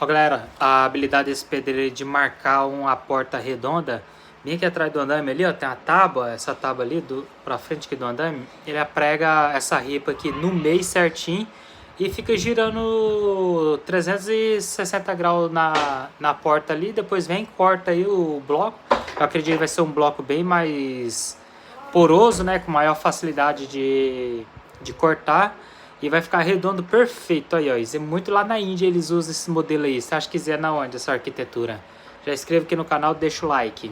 Ó galera, a habilidade desse pedreiro de marcar uma porta redonda, bem aqui atrás do andame ali, ó, tem a tábua, essa tábua ali, pra frente aqui do andame, ele prega essa ripa aqui no meio certinho e fica girando 360 graus na porta ali, depois vem e corta aí o bloco. Eu acredito que vai ser um bloco bem mais poroso, né, com maior facilidade de cortar. E vai ficar redondo perfeito aí, ó. Isso é muito lá na Índia eles usam esse modelo aí. Você acha que é na onde essa arquitetura? Já inscreva aqui no canal, deixa o like.